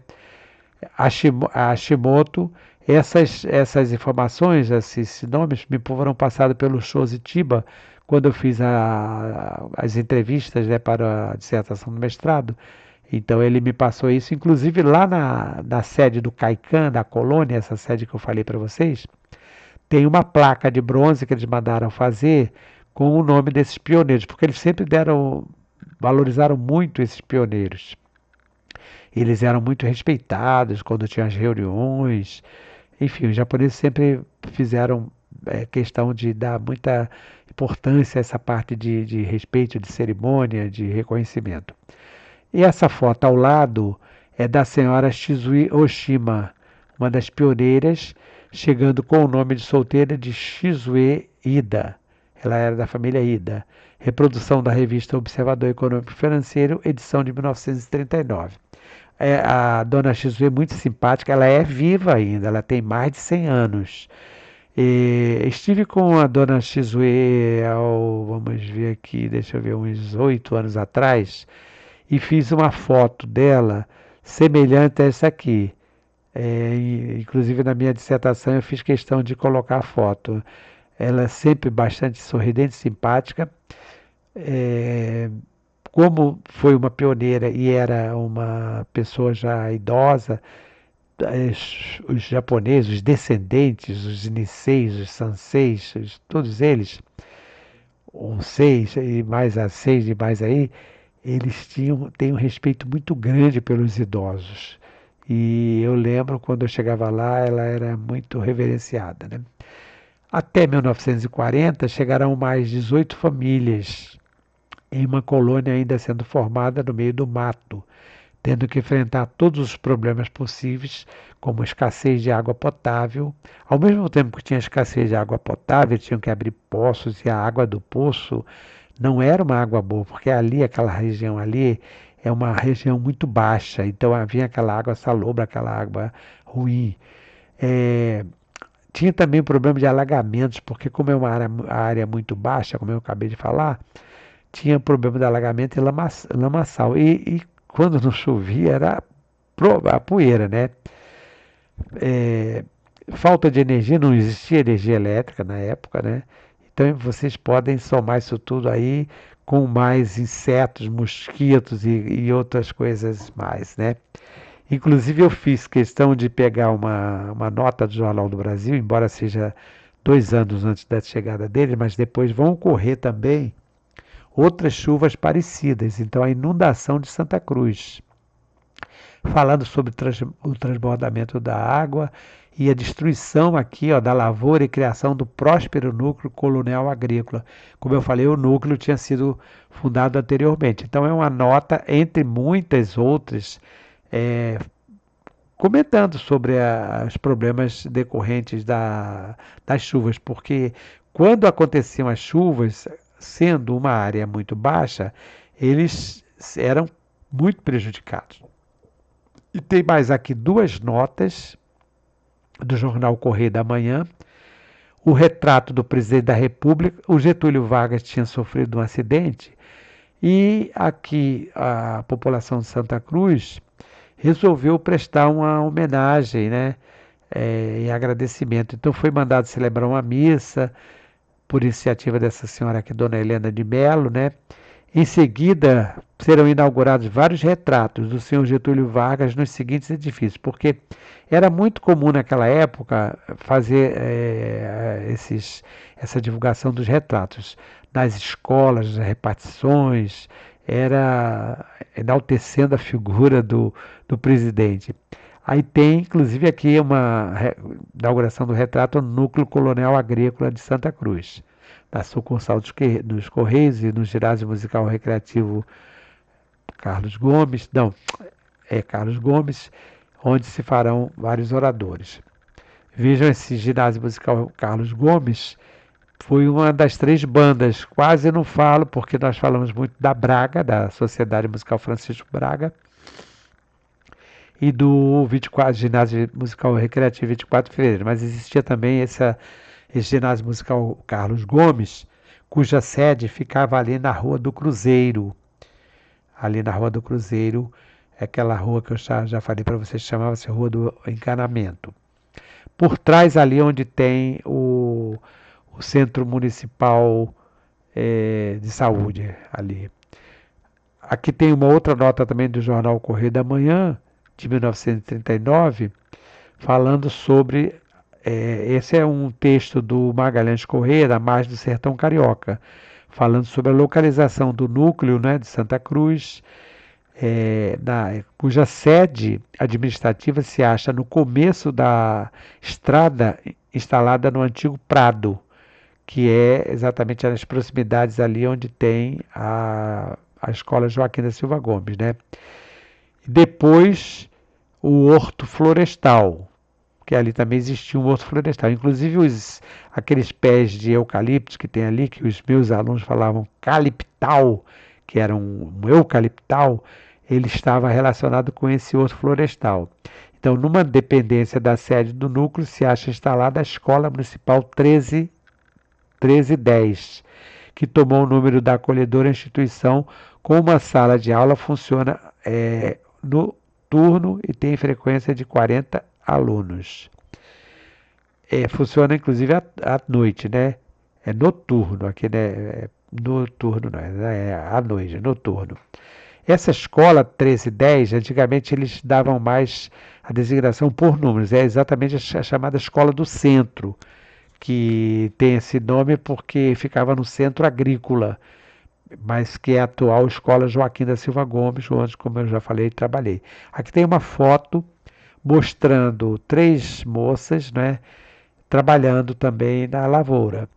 Hashimoto. Essas informações, esses nomes me foram passados pelo Shozi Chiba quando eu fiz as entrevistas, né, para a dissertação do mestrado. Então ele me passou isso, inclusive lá na sede do Kaikan, da colônia, essa sede que eu falei para vocês, tem uma placa de bronze que eles mandaram fazer com o nome desses pioneiros, porque eles sempre valorizaram muito esses pioneiros. Eles eram muito respeitados quando tinham as reuniões. Enfim, os japoneses sempre fizeram questão de dar muita importância a essa parte de respeito, de cerimônia, de reconhecimento. E essa foto ao lado é da senhora Shizue Oshima, uma das pioneiras, chegando com o nome de solteira de Shizue Ida. Ela era da família Ida. Reprodução da revista Observador Econômico Financeiro, edição de 1939. A dona Shizue é muito simpática, ela é viva ainda, ela tem mais de 100 anos. Estive com a dona Chizue, vamos ver aqui, deixa eu ver, uns 8 anos atrás, e fiz uma foto dela semelhante a essa aqui. Inclusive na minha dissertação eu fiz questão de colocar a foto. Ela é sempre bastante sorridente, simpática. É, como foi uma pioneira e era uma pessoa já idosa, os japoneses, os descendentes, os Niseis, os Sanseis, todos eles, um seis e mais a seis e mais aí, eles têm um respeito muito grande pelos idosos. E eu lembro quando eu chegava lá, ela era muito reverenciada, né? Até 1940 chegaram mais 18 famílias em uma colônia ainda sendo formada no meio do mato, tendo que enfrentar todos os problemas possíveis, como escassez de água potável. Ao mesmo tempo que tinha escassez de água potável, tinham que abrir poços e a água do poço não era uma água boa, porque ali, aquela região ali, é uma região muito baixa, então havia aquela água salobra, aquela água ruim. É, tinha também o problema de alagamentos, porque como é uma área muito baixa, como eu acabei de falar, tinha problema de alagamento e lamaçal. E quando não chovia era a poeira, né? É, falta de energia, não existia energia elétrica na época, né? Então vocês podem somar isso tudo aí com mais insetos, mosquitos e outras coisas mais, né? Inclusive eu fiz questão de pegar uma nota do Jornal do Brasil, embora seja 2 anos antes da chegada dele, mas depois vão ocorrer também outras chuvas parecidas. Então a inundação de Santa Cruz, falando sobre o transbordamento da água e a destruição aqui, ó, da lavoura e criação do próspero núcleo colonial agrícola. Como eu falei, o núcleo tinha sido fundado anteriormente. Então é uma nota entre muitas outras, é, comentando sobre os problemas decorrentes das chuvas, porque quando aconteciam as chuvas, sendo uma área muito baixa, eles eram muito prejudicados. E tem mais aqui 2 notas do jornal Correio da Manhã. O retrato do presidente da República. O Getúlio Vargas tinha sofrido um acidente e aqui a população de Santa Cruz resolveu prestar uma homenagem, né, em agradecimento. Então foi mandado celebrar uma missa por iniciativa dessa senhora aqui, Dona Helena de Mello, né? Em seguida, serão inaugurados vários retratos do senhor Getúlio Vargas nos seguintes edifícios, porque era muito comum naquela época fazer essa divulgação dos retratos nas escolas, nas repartições, era enaltecendo a figura do presidente. Aí tem, inclusive, aqui uma inauguração do retrato no Núcleo Colonial Agrícola de Santa Cruz, da sucursal dos Correios e no ginásio musical recreativo Carlos Gomes, Carlos Gomes, onde se farão vários oradores. Vejam, esse ginásio musical Carlos Gomes foi uma das 3 bandas, quase não falo, porque nós falamos muito da Braga, da Sociedade Musical Francisco Braga, e do 24, ginásio musical recreativo 24 de fevereiro, mas existia também esse ginásio musical Carlos Gomes, cuja sede ficava ali na Rua do Cruzeiro. Ali na Rua do Cruzeiro, aquela rua que eu já falei para vocês, chamava-se Rua do Encanamento. Por trás ali onde tem o Centro Municipal de Saúde ali. Aqui tem uma outra nota também do jornal Correio da Manhã, de 1939, falando sobre, esse é um texto do Magalhães Corrêa, da Margem do Sertão Carioca, falando sobre a localização do núcleo, né, de Santa Cruz, cuja sede administrativa se acha no começo da estrada instalada no antigo Prado, que é exatamente nas proximidades ali onde tem a Escola Joaquim da Silva Gomes, né? Depois, o Horto Florestal, que ali também existia um horto florestal. Inclusive, aqueles pés de eucalipto que tem ali, que os meus alunos falavam caliptal, que era um eucaliptal, ele estava relacionado com esse horto florestal. Então, numa dependência da sede do núcleo, se acha instalada a Escola Municipal 1310, que tomou o número da acolhedora instituição com uma sala de aula, funciona no turno e tem frequência de 40 alunos. Funciona inclusive à noite, né? É noturno, aqui né? Noturno não é à noite, noturno. Essa escola 1310, antigamente eles davam mais a designação por números, é exatamente a chamada escola do centro, que tem esse nome porque ficava no centro agrícola, mas que é a atual Escola Joaquim da Silva Gomes, onde, como eu já falei, trabalhei. Aqui tem uma foto mostrando 3 moças, né, trabalhando também na lavoura,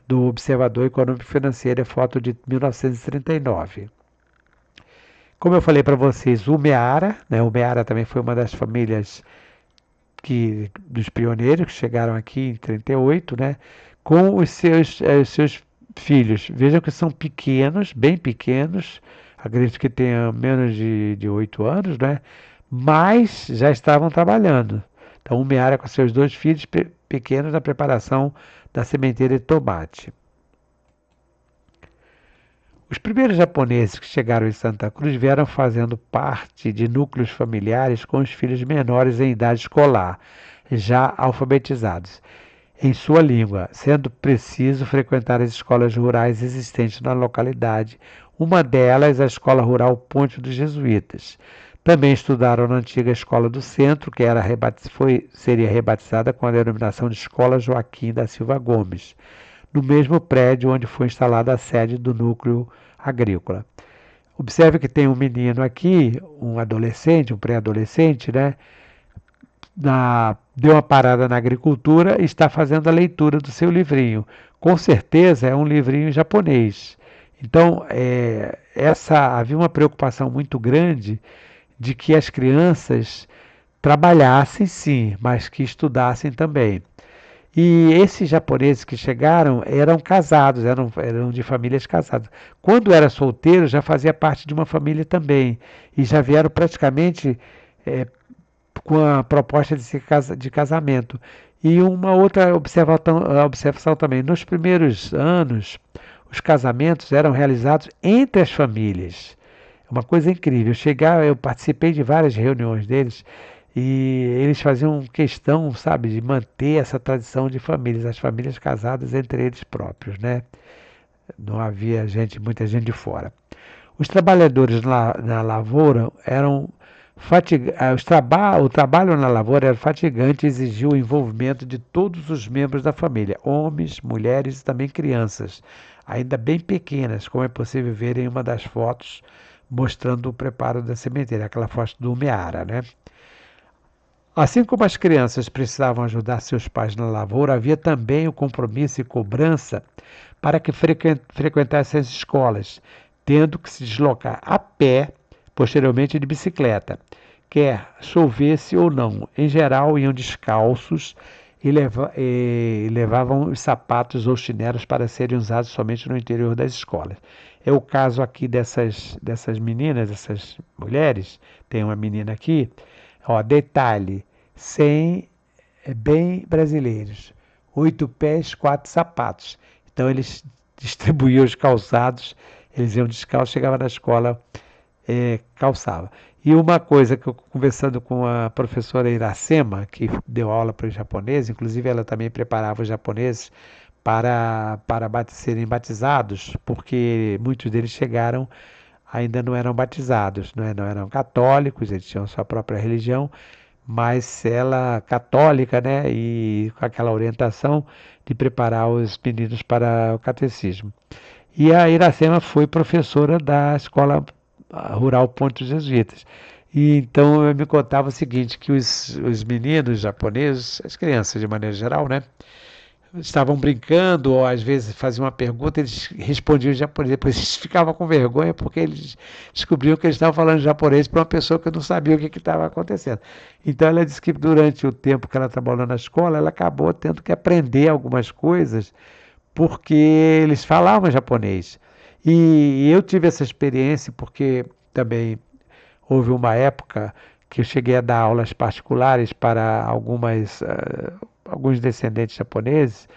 do Observador Econômico e Financeiro, é foto de 1939. Como eu falei para vocês, o Meara, né, o Meara também foi uma das famílias dos pioneiros que chegaram aqui em 38, né, com os seus filhos. Vejam que são pequenos, bem pequenos, acredito que tenham menos de 8 anos, né, mas já estavam trabalhando. Então, o Meara com seus 2 filhos pequenos na preparação da sementeira de tomate. Os primeiros japoneses que chegaram em Santa Cruz vieram fazendo parte de núcleos familiares com os filhos menores em idade escolar, já alfabetizados em sua língua, sendo preciso frequentar as escolas rurais existentes na localidade, uma delas a Escola Rural Ponte dos Jesuítas. Também estudaram na antiga Escola do Centro, que seria rebatizada com a denominação de Escola Joaquim da Silva Gomes, no mesmo prédio onde foi instalada a sede do núcleo agrícola. Observe que tem um menino aqui, um adolescente, um pré-adolescente, né? Deu uma parada na agricultura e está fazendo a leitura do seu livrinho. Com certeza é um livrinho japonês. Então, havia uma preocupação muito grande de que as crianças trabalhassem sim, mas que estudassem também. E esses japoneses que chegaram eram casados, eram de famílias casadas. Quando era solteiro, já fazia parte de uma família também. E já vieram praticamente com a proposta de casamento. E uma outra observação também: nos primeiros anos, os casamentos eram realizados entre as famílias. Uma coisa incrível. Eu participei de várias reuniões deles. E eles faziam questão, sabe, de manter essa tradição de famílias, as famílias casadas entre eles próprios, né? Não havia muita gente de fora. Os trabalhadores na lavoura eram fatigantes, o trabalho na lavoura era fatigante e exigia o envolvimento de todos os membros da família, homens, mulheres e também crianças, ainda bem pequenas, como é possível ver em uma das fotos mostrando o preparo da sementeira, aquela foto do Meara, né? Assim como as crianças precisavam ajudar seus pais na lavoura, havia também o compromisso e cobrança para que frequentassem as escolas, tendo que se deslocar a pé, posteriormente de bicicleta, quer chovesse ou não. Em geral, iam descalços e levavam os sapatos ou chinelos para serem usados somente no interior das escolas. É o caso aqui dessas meninas, dessas mulheres. Tem uma menina aqui. Ó, detalhe, bem brasileiros, 8 pés, 4 sapatos. Então eles distribuíam os calçados, eles iam descalços, chegavam na escola, calçava. E uma coisa que eu conversando com a professora Iracema, que deu aula para os japoneses, inclusive ela também preparava os japoneses para serem batizados, porque muitos deles chegaram ainda não eram batizados, não eram católicos, eles tinham sua própria religião, mas ela católica, né, e com aquela orientação de preparar os meninos para o catecismo. E a Iracema foi professora da Escola Rural Ponte dos Jesuítas. E então eu me contava o seguinte, que os meninos japoneses, as crianças de maneira geral, né, estavam brincando ou às vezes faziam uma pergunta, eles respondiam em japonês, depois eles ficavam com vergonha porque eles descobriam que eles estavam falando japonês para uma pessoa que não sabia o que estava acontecendo. Então ela disse que durante o tempo que ela trabalhou na escola, ela acabou tendo que aprender algumas coisas porque eles falavam japonês. E eu tive essa experiência porque também houve uma época que eu cheguei a dar aulas particulares para alguns descendentes japoneses.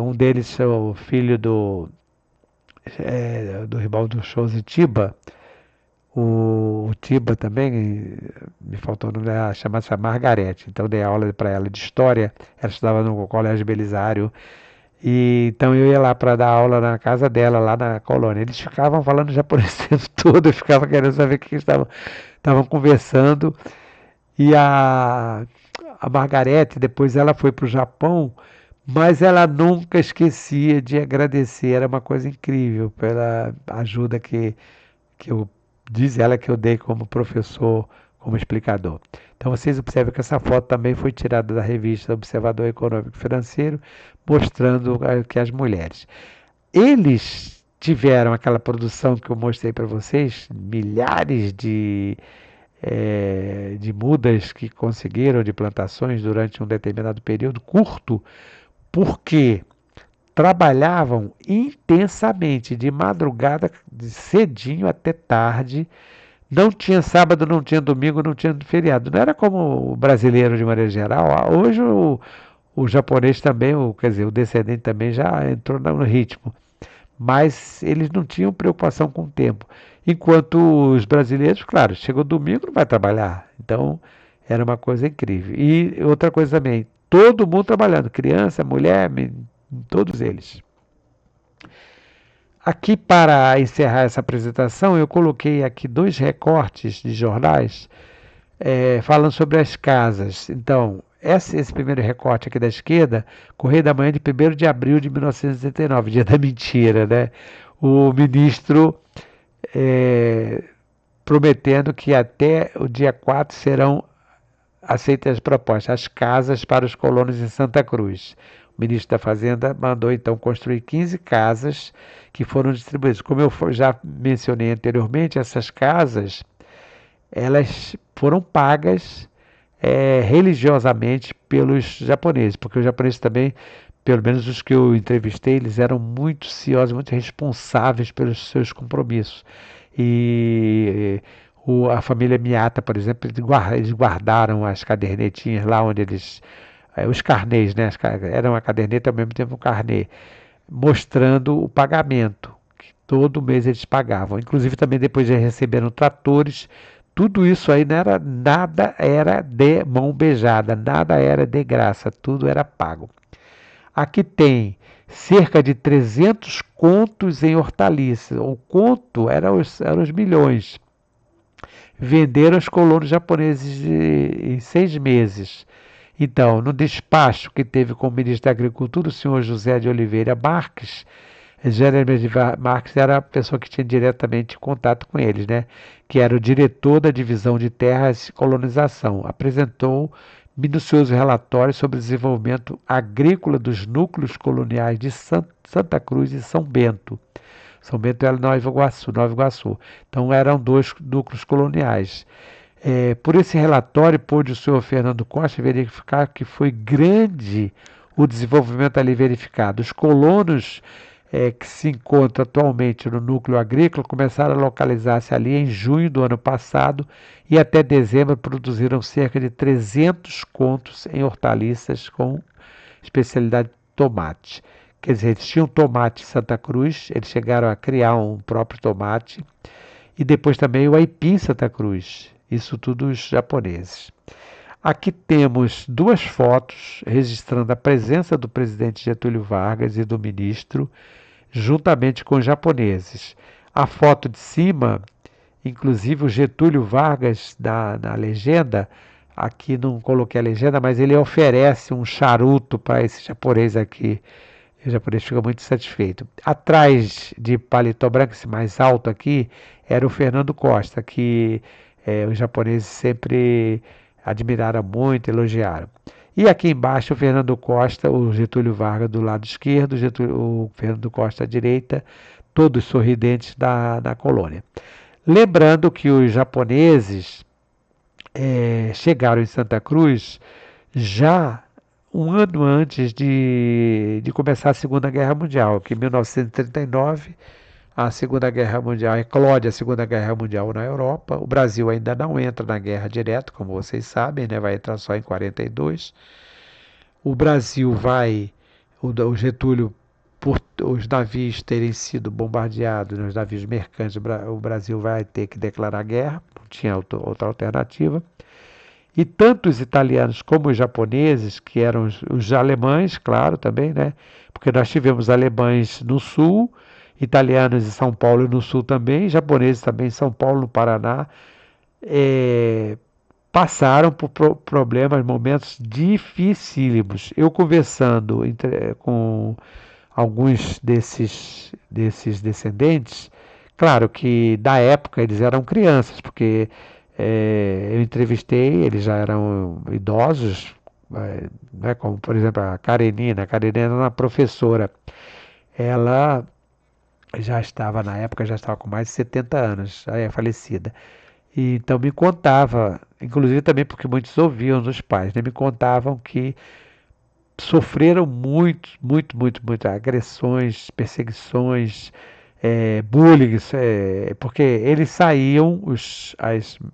Um deles é o filho do Ribaldo Shoji Chiba. O Tiba também, me faltou o nome dela, chamava-se Margarete. Então dei aula para ela de história. Ela estudava no Colégio Belisário. E então eu ia lá para dar aula na casa dela, lá na colônia. Eles ficavam falando japonês o tempo todo, eu ficava querendo saber o que eles estavam conversando. E a Margarete, depois ela foi para o Japão, mas ela nunca esquecia de agradecer. Era uma coisa incrível pela ajuda que eu diz ela que eu dei como professor, como explicador. Então vocês observam que essa foto também foi tirada da revista Observador Econômico e Financeiro, mostrando que as mulheres. Eles tiveram aquela produção que eu mostrei para vocês, milhares de mudas que conseguiram, de plantações durante um determinado período curto, porque trabalhavam intensamente, de madrugada, de cedinho até tarde. Não tinha sábado, não tinha domingo, não tinha feriado. Não era como o brasileiro de maneira geral. Hoje o japonês também, quer dizer, o descendente também já entrou no ritmo. Mas eles não tinham preocupação com o tempo. Enquanto os brasileiros, claro, chegou domingo, não vai trabalhar. Então, era uma coisa incrível. E outra coisa também, todo mundo trabalhando, criança, mulher, todos eles. Aqui, para encerrar essa apresentação, eu coloquei aqui 2 recortes de jornais falando sobre as casas. Então, esse primeiro recorte aqui da esquerda, Correio da Manhã de 1º de abril de 1969, dia da mentira, né? O ministro prometendo que até o dia 4 serão aceitas as propostas, as casas para os colonos em Santa Cruz. O ministro da Fazenda mandou então construir 15 casas que foram distribuídas. Como eu já mencionei anteriormente, essas casas elas foram pagas religiosamente pelos japoneses, porque os japoneses também, pelo menos os que eu entrevistei, eles eram muito ciosos, muito responsáveis pelos seus compromissos. E a família Miyata, por exemplo, eles guardaram as cadernetinhas lá onde eles... os carnês, né? Era uma caderneta ao mesmo tempo um carnê, mostrando o pagamento, que todo mês eles pagavam. Inclusive também depois eles receberam tratores. Tudo isso aí não era, nada era de mão beijada, nada era de graça, tudo era pago. Aqui tem cerca de 300 contos em hortaliças. O conto eram os milhões. Venderam os colonos japoneses em 6 meses. Então, no despacho que teve com o ministro da Agricultura, o senhor José de Oliveira Marques, Jeremias Marques era a pessoa que tinha diretamente contato com eles, né? Que era o diretor da divisão de terras e colonização. Apresentou minucioso relatório sobre o desenvolvimento agrícola dos núcleos coloniais de Santa Cruz e São Bento. São Bento era Nova Iguaçu. Então eram 2 núcleos coloniais. Por esse relatório, pôde o senhor Fernando Costa verificar que foi grande o desenvolvimento ali verificado. Os colonos que se encontram atualmente no núcleo agrícola começaram a localizar-se ali em junho do ano passado e até dezembro produziram cerca de 300 contos em hortaliças com especialidade tomate. Quer dizer, eles tinham tomate em Santa Cruz, eles chegaram a criar um próprio tomate e depois também o aipim Santa Cruz. Isso tudo os japoneses. Aqui temos 2 fotos registrando a presença do presidente Getúlio Vargas e do ministro, juntamente com os japoneses. A foto de cima, inclusive o Getúlio Vargas na legenda, aqui não coloquei a legenda, mas ele oferece um charuto para esse japonês aqui. O japonês fica muito satisfeito. Atrás de paletó branco, esse mais alto aqui, era o Fernando Costa, que os japoneses sempre admiraram muito, elogiaram. E aqui embaixo o Fernando Costa, o Getúlio Vargas do lado esquerdo, o Fernando Costa à direita, todos sorridentes na colônia. Lembrando que os japoneses chegaram em Santa Cruz já um ano antes de começar a Segunda Guerra Mundial, que em 1939 a Segunda Guerra Mundial, eclode a Segunda Guerra Mundial na Europa. O Brasil ainda não entra na guerra direto, como vocês sabem, né? Vai entrar só em 42. O Brasil vai, o Getúlio, por os navios terem sido bombardeados, os navios mercantes, o Brasil vai ter que declarar guerra, não tinha outra alternativa. E tanto os italianos como os japoneses, que eram os alemães, claro, também, né? Porque nós tivemos alemães no sul, italianos em São Paulo no sul também, japoneses também em São Paulo, no Paraná, passaram por problemas, momentos dificílimos. Eu conversando com alguns desses descendentes, claro que da época eles eram crianças, porque eu entrevistei, eles já eram idosos, né, como por exemplo a Karenina era uma professora, ela já estava na época, já estava com mais de 70 anos, já é falecida. E então me contava, inclusive também porque muitos ouviam dos pais, né, me contavam que sofreram muito agressões, perseguições, bullying, porque eles saíam,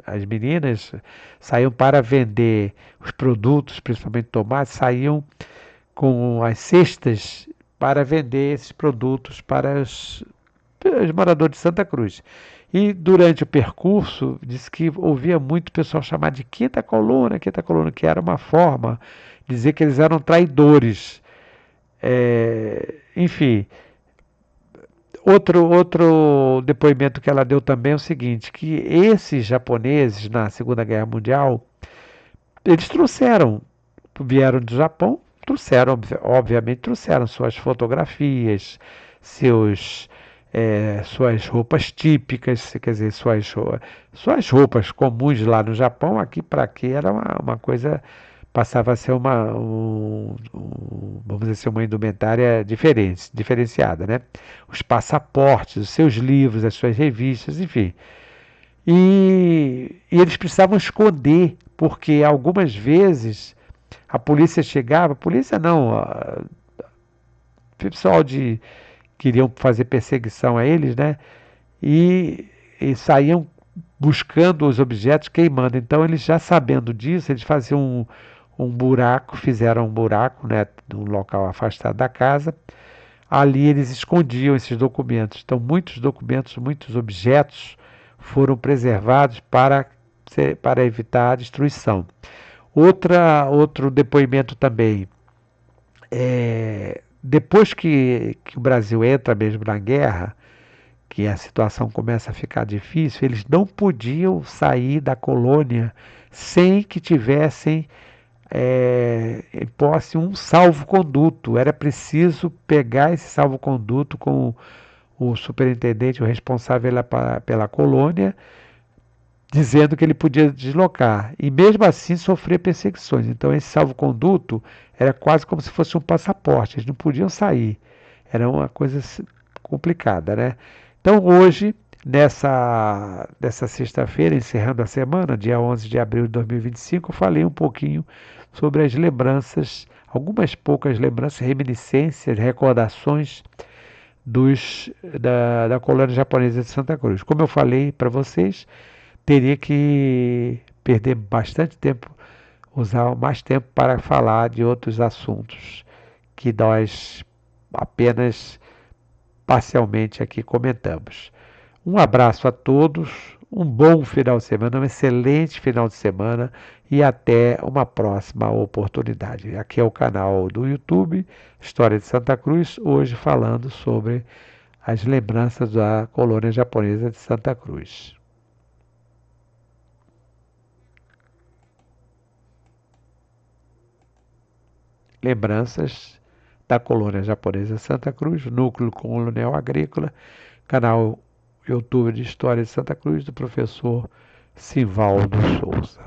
as meninas saíam para vender os produtos, principalmente tomates, saíam com as cestas para vender esses produtos para os moradores de Santa Cruz. E durante o percurso, disse que ouvia muito o pessoal chamar de quinta coluna, que era uma forma de dizer que eles eram traidores. Enfim, outro depoimento que ela deu também é o seguinte, que esses japoneses na Segunda Guerra Mundial, eles vieram do Japão, obviamente trouxeram suas fotografias, suas roupas típicas, quer dizer, suas roupas comuns lá no Japão, aqui para aqui era uma coisa, passava a ser vamos dizer assim, uma indumentária diferenciada, né? Os passaportes, os seus livros, as suas revistas, enfim. E eles precisavam esconder, porque algumas vezes a polícia chegava, polícia não, o pessoal queriam fazer perseguição a eles, né? E saíam buscando os objetos, queimando. Então, eles já sabendo disso, eles faziam um buraco, fizeram um buraco, né, num local afastado da casa. Ali eles escondiam esses documentos. Então, muitos documentos, muitos objetos foram preservados para evitar a destruição. Outro depoimento também, depois que o Brasil entra mesmo na guerra, que a situação começa a ficar difícil, eles não podiam sair da colônia sem que tivessem em posse um salvo-conduto. Era preciso pegar esse salvo-conduto com o superintendente, o responsável pela colônia, dizendo que ele podia deslocar. E mesmo assim sofrer perseguições. Então esse salvo-conduto era quase como se fosse um passaporte. Eles não podiam sair. Era uma coisa complicada, né? Então hoje, nessa sexta-feira, encerrando a semana, dia 11 de abril de 2025, eu falei um pouquinho sobre as lembranças, algumas poucas lembranças, reminiscências, recordações da colônia japonesa de Santa Cruz. Como eu falei para vocês, teria que perder bastante tempo, usar mais tempo para falar de outros assuntos que nós apenas parcialmente aqui comentamos. Um abraço a todos, um bom final de semana, um excelente final de semana e até uma próxima oportunidade. Aqui é o canal do YouTube, História de Santa Cruz, hoje falando sobre as lembranças da colônia japonesa de Santa Cruz. Lembranças da colônia japonesa de Santa Cruz, Núcleo Colonial Agrícola, canal YouTube de História de Santa Cruz, do professor Sivaldo Souza.